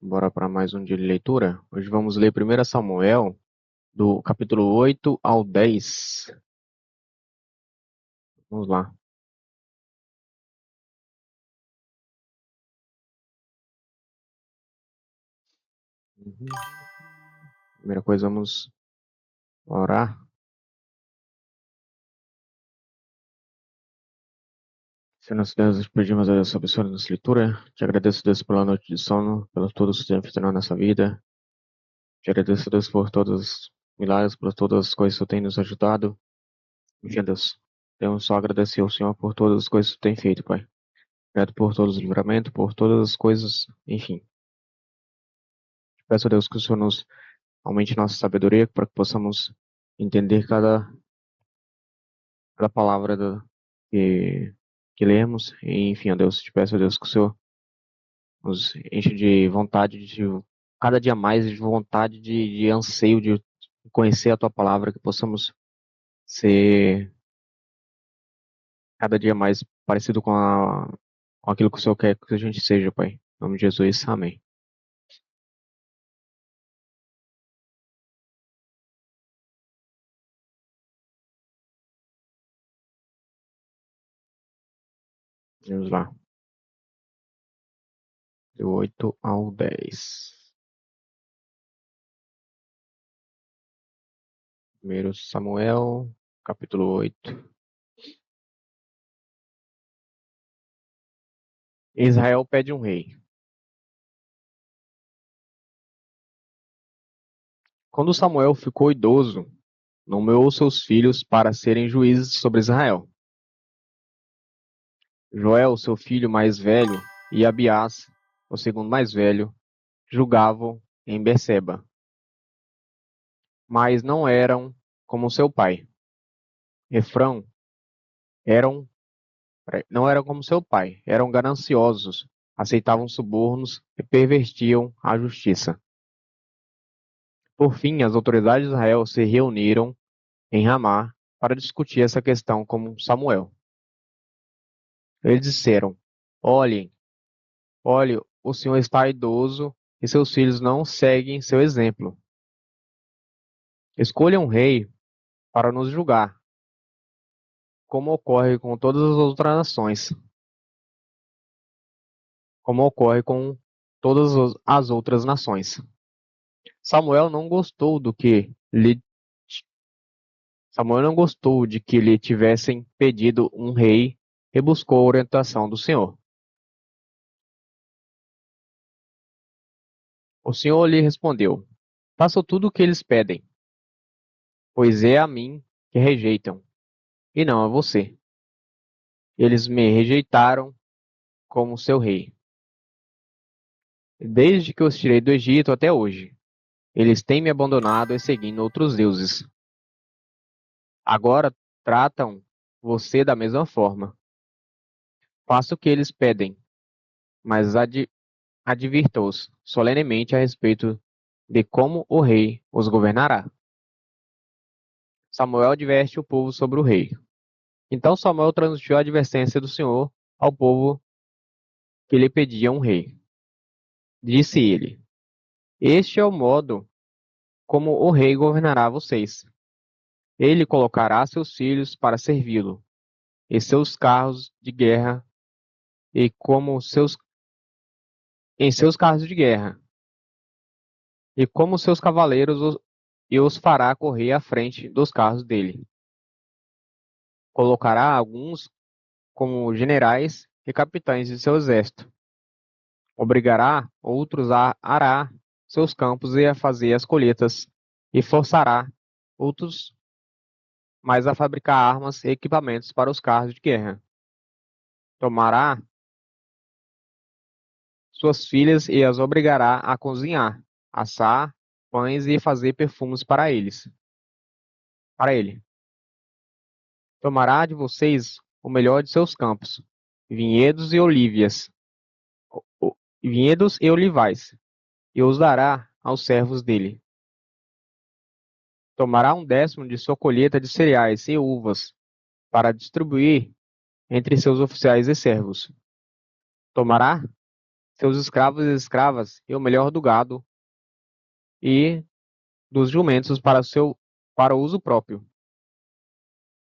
Bora para mais um dia de leitura. Hoje vamos ler 1 Samuel, do capítulo 8 ao 10. Vamos lá. Primeira coisa, vamos orar. Senhor nosso Deus, nós pedimos a Deus abençoe nossa leitura. Te agradeço, Deus, pela noite de sono, pelo tudo que você tem feito na nossa vida. Te agradeço, Deus, por todos os milagres, por todas as coisas que você tem nos ajudado. Enfim, Deus, temos só agradecer ao Senhor por todas as coisas que você tem feito, Pai. Obrigado por todos os livramentos, por todas as coisas, enfim. Peço a Deus que o Senhor nos aumente nossa sabedoria para que possamos entender cada palavra que lemos. E, enfim, ó Deus, te peço, ó Deus, que o Senhor nos enche de vontade, cada dia mais de vontade, de anseio de conhecer a Tua palavra, que possamos ser cada dia mais parecido com aquilo que o Senhor quer que a gente seja, Pai. Em nome de Jesus, amém. Vamos lá, do 8 ao 10. 1 Samuel, capítulo 8. Israel pede um rei. Quando Samuel ficou idoso, nomeou seus filhos para serem juízes sobre Israel. Joel, seu filho mais velho, e Abiás, o segundo mais velho, julgavam em Berseba, mas não eram como seu pai. Efrão eram, não eram como seu pai, eram gananciosos, aceitavam subornos e pervertiam a justiça. Por fim, as autoridades de Israel se reuniram em Ramá para discutir essa questão com Samuel. Eles disseram: Olhem, olhe, o senhor está idoso e seus filhos não seguem seu exemplo. Escolha um rei para nos julgar, como ocorre com todas as outras nações, como ocorre com todas as outras nações. Samuel não gostou do que lhe Samuel não gostou de que lhe tivessem pedido um rei e buscou a orientação do Senhor. O Senhor lhe respondeu: Façam tudo o que eles pedem, pois é a mim que rejeitam, e não a você. Eles me rejeitaram como seu rei, desde que os tirei do Egito até hoje. Eles têm me abandonado e seguindo outros deuses. Agora tratam você da mesma forma. Faça o que eles pedem, mas advirta-os solenemente a respeito de como o rei os governará. Samuel adverte o povo sobre o rei. Então Samuel transmitiu a advertência do Senhor ao povo que lhe pedia um rei. Disse ele: Este é o modo como o rei governará vocês. Ele colocará seus filhos para servi-lo, e seus carros de guerra, e como seus em seus carros de guerra, e como seus cavaleiros e os fará correr à frente dos carros dele. Colocará alguns como generais e capitães de seu exército. Obrigará outros a arar seus campos e a fazer as colheitas, e forçará outros mais a fabricar armas e equipamentos para os carros de guerra. Tomará suas filhas e as obrigará a cozinhar, assar pães e fazer perfumes para ele. Tomará de vocês o melhor de seus campos, vinhedos e olívias, vinhedos e olivais, e os dará aos servos dele. Tomará 1/10 de sua colheita de cereais e uvas, para distribuir entre seus oficiais e servos. Tomará seus escravos e escravas e o melhor do gado e dos jumentos para uso próprio.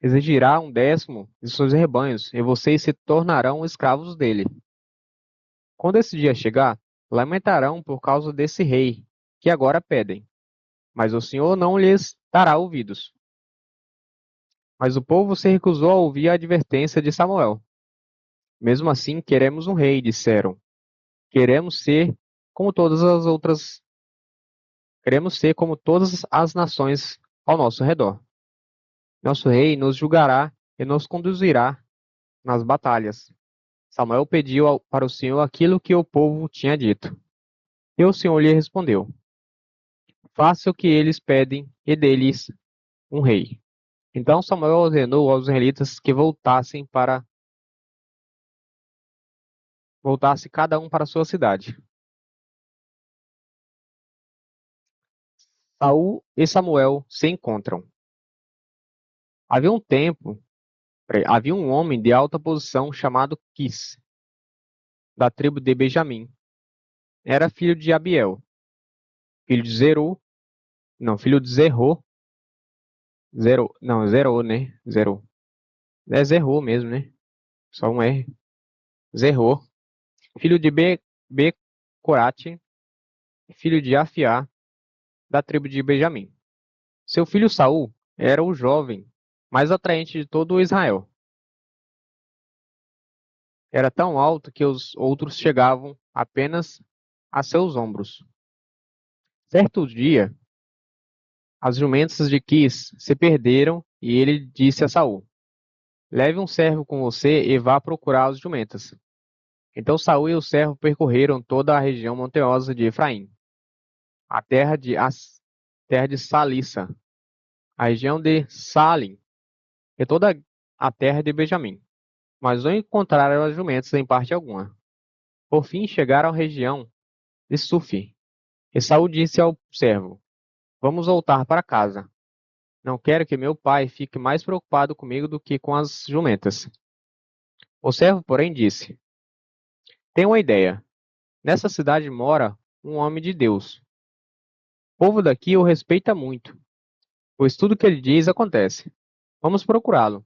Exigirá 1/10 de seus rebanhos, e vocês se tornarão escravos dele. Quando esse dia chegar, lamentarão por causa desse rei, que agora pedem, mas o Senhor não lhes dará ouvidos. Mas o povo se recusou a ouvir a advertência de Samuel. Mesmo assim, queremos um rei, disseram. Queremos ser como todas as outras, queremos ser como todas as nações ao nosso redor. Nosso rei nos julgará e nos conduzirá nas batalhas. Samuel pediu para o Senhor aquilo que o povo tinha dito. E o Senhor lhe respondeu: Faça o que eles pedem e dê-lhes um rei. Então Samuel ordenou aos israelitas que voltasse cada um para sua cidade. Saul e Samuel se encontram. Havia um tempo, havia um homem de alta posição chamado Quis, da tribo de Benjamim. Era filho de Abiel, filho de Zeru, não, filho de Zerô, Zerô, né? Zerô. É Zerô mesmo, né? Só um R. Zerô, filho de Becorate, filho de Afiá, da tribo de Benjamim. Seu filho Saul era o jovem mais atraente de todo Israel. Era tão alto que os outros chegavam apenas a seus ombros. Certo dia, as jumentas de Quis se perderam e ele disse a Saul: Leve um servo com você e vá procurar as jumentas. Então Saul e o servo percorreram toda a região montanhosa de Efraim, terra de Salissa, a região de Salim e toda a terra de Benjamim, mas não encontraram as jumentas em parte alguma. Por fim chegaram à região de Sufi, e Saul disse ao servo: Vamos voltar para casa. Não quero que meu pai fique mais preocupado comigo do que com as jumentas. O servo, porém, disse: Tenho uma ideia. Nessa cidade mora um homem de Deus. O povo daqui o respeita muito, pois tudo que ele diz acontece. Vamos procurá-lo.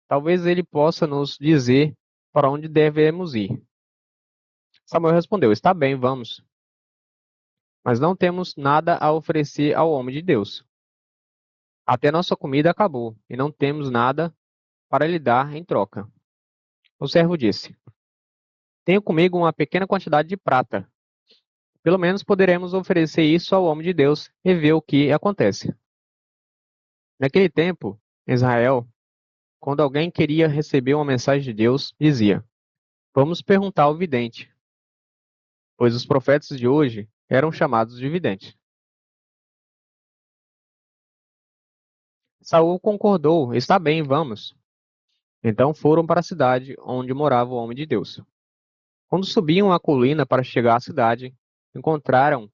Talvez ele possa nos dizer para onde devemos ir. Samuel respondeu: Está bem, vamos. Mas não temos nada a oferecer ao homem de Deus. Até nossa comida acabou e não temos nada para lhe dar em troca. O servo disse: Tenho comigo uma pequena quantidade de prata. Pelo menos poderemos oferecer isso ao homem de Deus e ver o que acontece. Naquele tempo, em Israel, quando alguém queria receber uma mensagem de Deus, dizia: Vamos perguntar ao vidente, pois os profetas de hoje eram chamados de videntes. Saul concordou: Está bem, vamos. Então foram para a cidade onde morava o homem de Deus. Quando subiam a colina para chegar à cidade, encontraram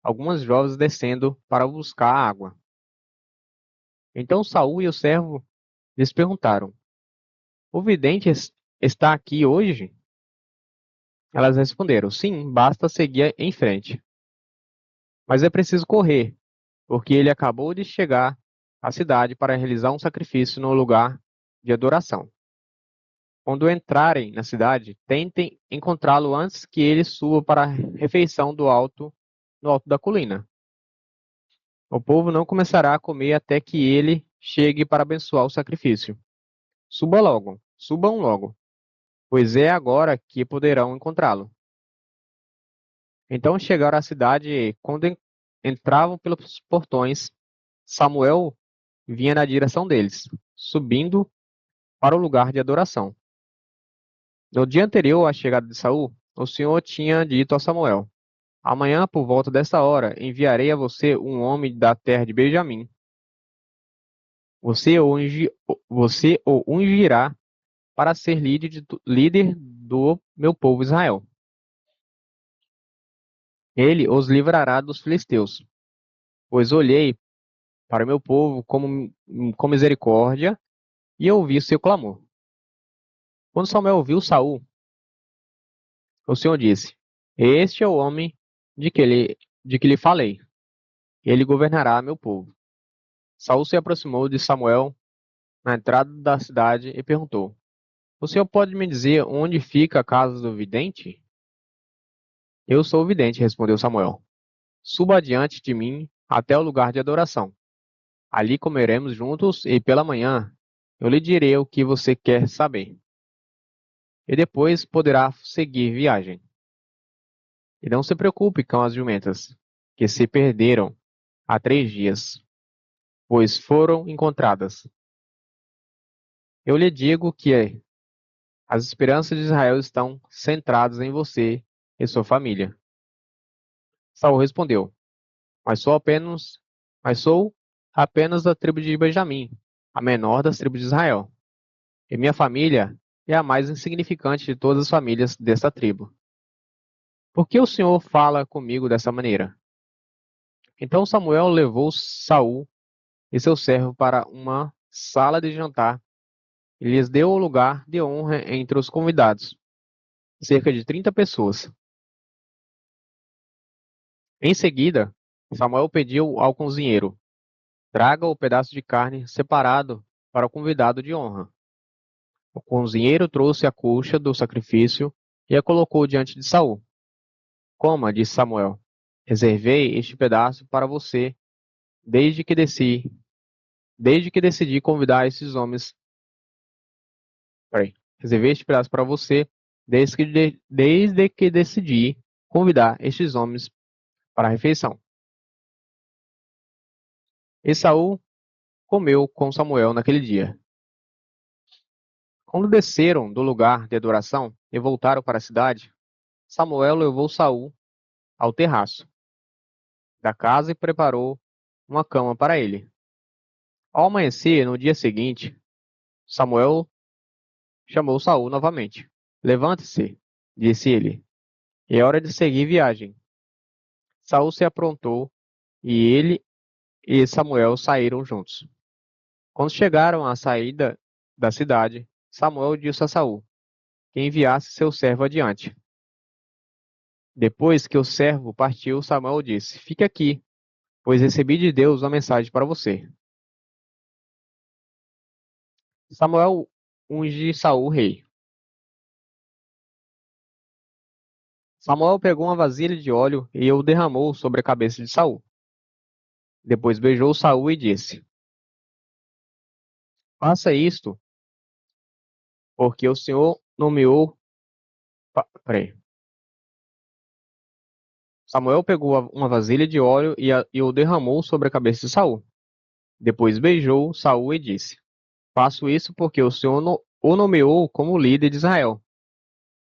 algumas jovens descendo para buscar água. Então Saul e o servo lhes perguntaram: O vidente está aqui hoje? Elas responderam: Sim, basta seguir em frente. Mas é preciso correr, porque ele acabou de chegar à cidade para realizar um sacrifício no lugar de adoração. Quando entrarem na cidade, tentem encontrá-lo antes que ele suba para a refeição no alto da colina. O povo não começará a comer até que ele chegue para abençoar o sacrifício. Subam logo, pois é agora que poderão encontrá-lo. Então chegaram à cidade e, quando entravam pelos portões, Samuel vinha na direção deles, subindo para o lugar de adoração. No dia anterior à chegada de Saul, o Senhor tinha dito a Samuel: Amanhã, por volta desta hora, enviarei a você um homem da terra de Benjamim. Você o ungirá para ser líder do meu povo Israel. Ele os livrará dos filisteus, pois olhei para o meu povo com misericórdia e ouvi o seu clamor. Quando Samuel ouviu Saul, o Senhor disse: Este é o homem de que lhe falei. Ele governará meu povo. Saul se aproximou de Samuel na entrada da cidade e perguntou: O senhor pode me dizer onde fica a casa do vidente? Eu sou o vidente, respondeu Samuel. Suba adiante de mim até o lugar de adoração. Ali comeremos juntos e pela manhã eu lhe direi o que você quer saber. E depois poderá seguir viagem. E não se preocupe com as jumentas, que se perderam há 3 dias, pois foram encontradas. Eu lhe digo que as esperanças de Israel estão centradas em você e sua família. Saul respondeu: Mas sou apenas da tribo de Benjamim, a menor das tribos de Israel. E minha família é a mais insignificante de todas as famílias desta tribo. Por que o Senhor fala comigo dessa maneira? Então Samuel levou Saul e seu servo para uma sala de jantar e lhes deu o lugar de honra entre os convidados, cerca de 30 pessoas. Em seguida, Samuel pediu ao cozinheiro: Traga o pedaço de carne separado para o convidado de honra. O cozinheiro trouxe a coxa do sacrifício e a colocou diante de Saul. Coma, disse Samuel. Reservei este pedaço para você desde que desci, desde que decidi convidar esses homens. Peraí. Reservei este pedaço para você desde que decidi convidar estes homens para a refeição. E Saul comeu com Samuel naquele dia. Quando desceram do lugar de adoração e voltaram para a cidade, Samuel levou Saul ao terraço da casa e preparou uma cama para ele. Ao amanhecer, no dia seguinte, Samuel chamou Saul novamente. Levante-se, disse ele. É hora de seguir viagem. Saul se aprontou e ele e Samuel saíram juntos. Quando chegaram à saída da cidade, Samuel disse a Saul que enviasse seu servo adiante. Depois que o servo partiu, Samuel disse: Fique aqui, pois recebi de Deus uma mensagem para você. Samuel unge Saul rei. Samuel pegou uma vasilha de óleo e o derramou sobre a cabeça de Saul. Depois beijou Saul e disse: Faça isto, porque o Senhor nomeou. Peraí. Samuel pegou uma vasilha de óleo e o derramou sobre a cabeça de Saul. Depois beijou Saul e disse: Faço isso porque o Senhor o nomeou como líder de Israel,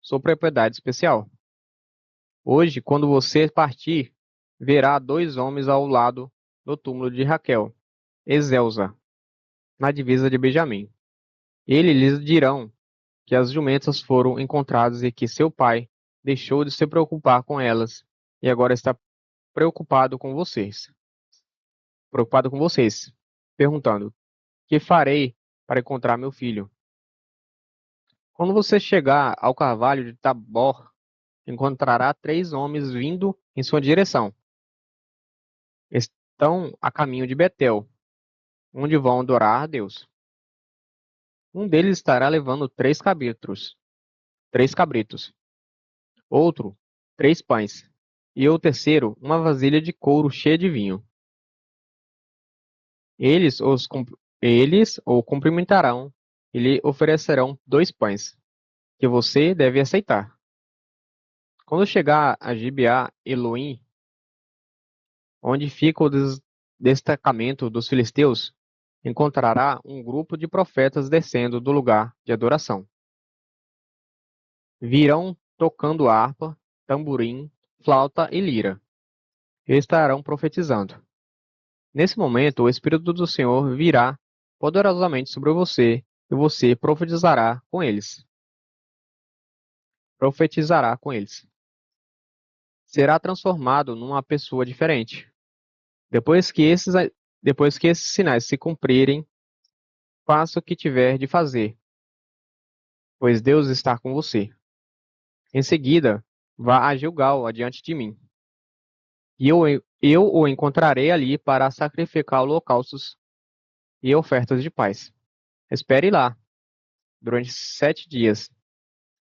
sua propriedade especial. Hoje, quando você partir, verá 2 homens ao lado do túmulo de Raquel, Ezelza, na divisa de Benjamim. Eles lhes dirão que as jumentas foram encontradas e que seu pai deixou de se preocupar com elas e agora está preocupado com vocês. Preocupado com vocês, perguntando: Que farei para encontrar meu filho? Quando você chegar ao carvalho de Tabor, encontrará 3 homens vindo em sua direção. Estão a caminho de Betel, onde vão adorar a Deus. Um deles estará levando 3 cabritos, outro 3 pães, e o terceiro uma vasilha de couro cheia de vinho. Eles o cumprimentarão e lhe oferecerão 2 pães, que você deve aceitar. Quando chegar a Gibeá Eloim, onde fica o destacamento dos filisteus, encontrará um grupo de profetas descendo do lugar de adoração. Virão tocando harpa, tamborim, flauta e lira. E estarão profetizando. Nesse momento, o Espírito do Senhor virá poderosamente sobre você e você profetizará com eles. Profetizará com eles. Será transformado numa pessoa diferente. Depois que esses sinais se cumprirem, faça o que tiver de fazer, pois Deus está com você. Em seguida, vá a Gilgal adiante de mim, e eu o encontrarei ali para sacrificar holocaustos e ofertas de paz. Espere lá, durante 7 dias,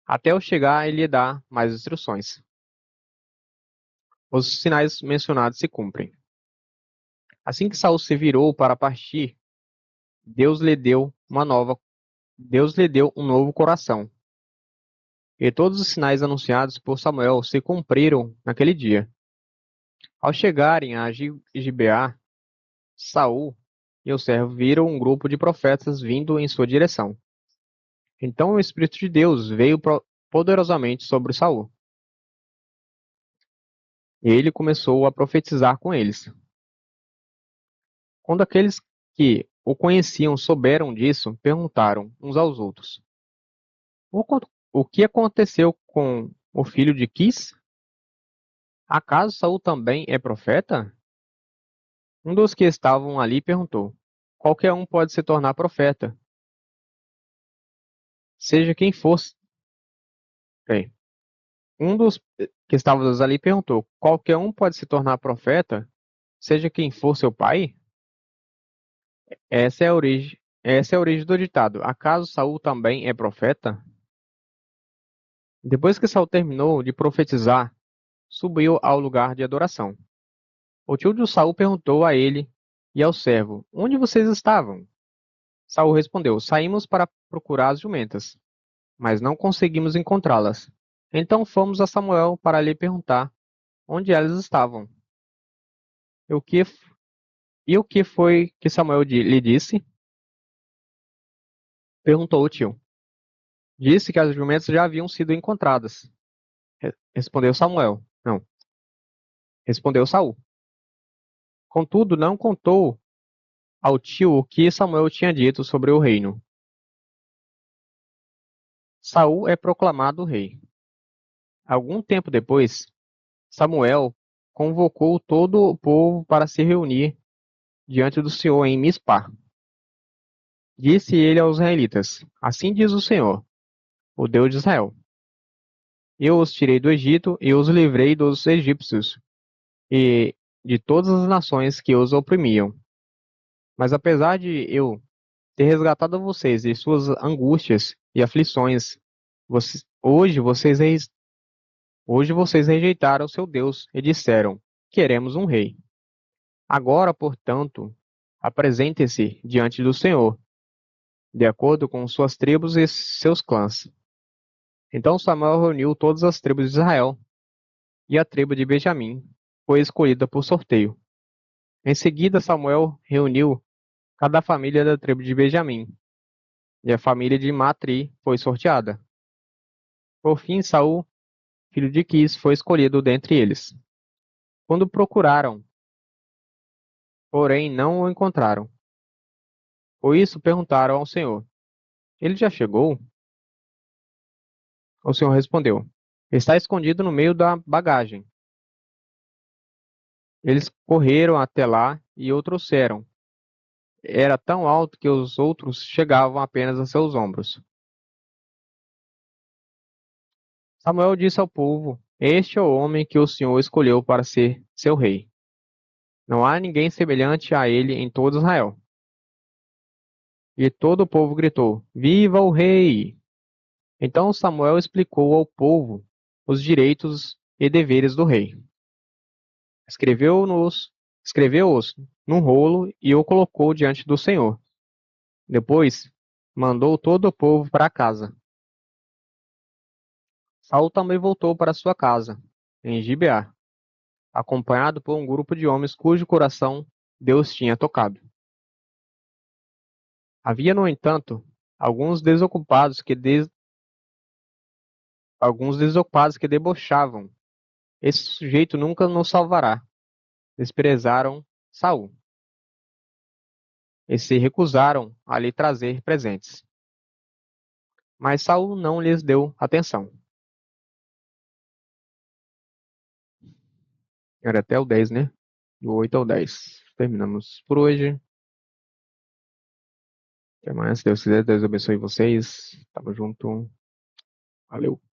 até eu chegar e lhe dar mais instruções. Os sinais mencionados se cumprem. Assim que Saul se virou para partir, Deus lhe deu uma nova, Deus lhe deu um novo coração. E todos os sinais anunciados por Samuel se cumpriram naquele dia. Ao chegarem a Gibeá, Saul e o servo viram um grupo de profetas vindo em sua direção. Então o Espírito de Deus veio poderosamente sobre Saul. E ele começou a profetizar com eles. Quando aqueles que o conheciam souberam disso, perguntaram uns aos outros: O que aconteceu com o filho de Quis? Acaso Saul também é profeta? Um dos que estavam ali perguntou: Qualquer um pode se tornar profeta, seja quem fosse. Bem, um dos que estavam ali perguntou: Qualquer um pode se tornar profeta, seja quem for seu pai? Essa é a origem do ditado. Acaso Saul também é profeta? Depois que Saul terminou de profetizar, subiu ao lugar de adoração. O tio de Saul perguntou a ele e ao servo: Onde vocês estavam? Saul respondeu: Saímos para procurar as jumentas, mas não conseguimos encontrá-las. Então fomos a Samuel para lhe perguntar onde elas estavam. E o que, e o que foi que Samuel lhe disse? Perguntou o tio. Disse que as jumentas já haviam sido encontradas. Respondeu Samuel. Não, respondeu Saul. Contudo, não contou ao tio o que Samuel tinha dito sobre o reino. Saul é proclamado rei. Algum tempo depois, Samuel convocou todo o povo para se reunir diante do Senhor em Mispá. Disse ele aos israelitas: Assim diz o Senhor, o Deus de Israel: Eu os tirei do Egito e os livrei dos egípcios e de todas as nações que os oprimiam. Mas apesar de eu ter resgatado vocês de suas angústias e aflições, hoje hoje vocês rejeitaram seu Deus e disseram: Queremos um rei. Agora, portanto, apresentem-se diante do Senhor, de acordo com suas tribos e seus clãs. Então Samuel reuniu todas as tribos de Israel, e a tribo de Benjamim foi escolhida por sorteio. Em seguida, Samuel reuniu cada família da tribo de Benjamim, e a família de Matri foi sorteada. Por fim, Saul, filho de Quis, foi escolhido dentre eles. Quando procuraram, porém não o encontraram. Por isso perguntaram ao Senhor: Ele já chegou? O Senhor respondeu: Está escondido no meio da bagagem. Eles correram até lá e o trouxeram. Era tão alto que os outros chegavam apenas a seus ombros. Samuel disse ao povo: Este é o homem que o Senhor escolheu para ser seu rei. Não há ninguém semelhante a ele em todo Israel. E todo o povo gritou: Viva o rei! Então Samuel explicou ao povo os direitos e deveres do rei. Escreveu-os num rolo e o colocou diante do Senhor. Depois, mandou todo o povo para casa. Saul também voltou para sua casa, em Gibeá, acompanhado por um grupo de homens cujo coração Deus tinha tocado. Havia, no entanto, alguns desocupados que debochavam. Esse sujeito nunca nos salvará. Desprezaram Saul e se recusaram a lhe trazer presentes. Mas Saul não lhes deu atenção. Era até o 10, né? Do 8 ao 10. Terminamos por hoje. Até mais. Se Deus quiser, Deus abençoe vocês. Tamo junto. Valeu.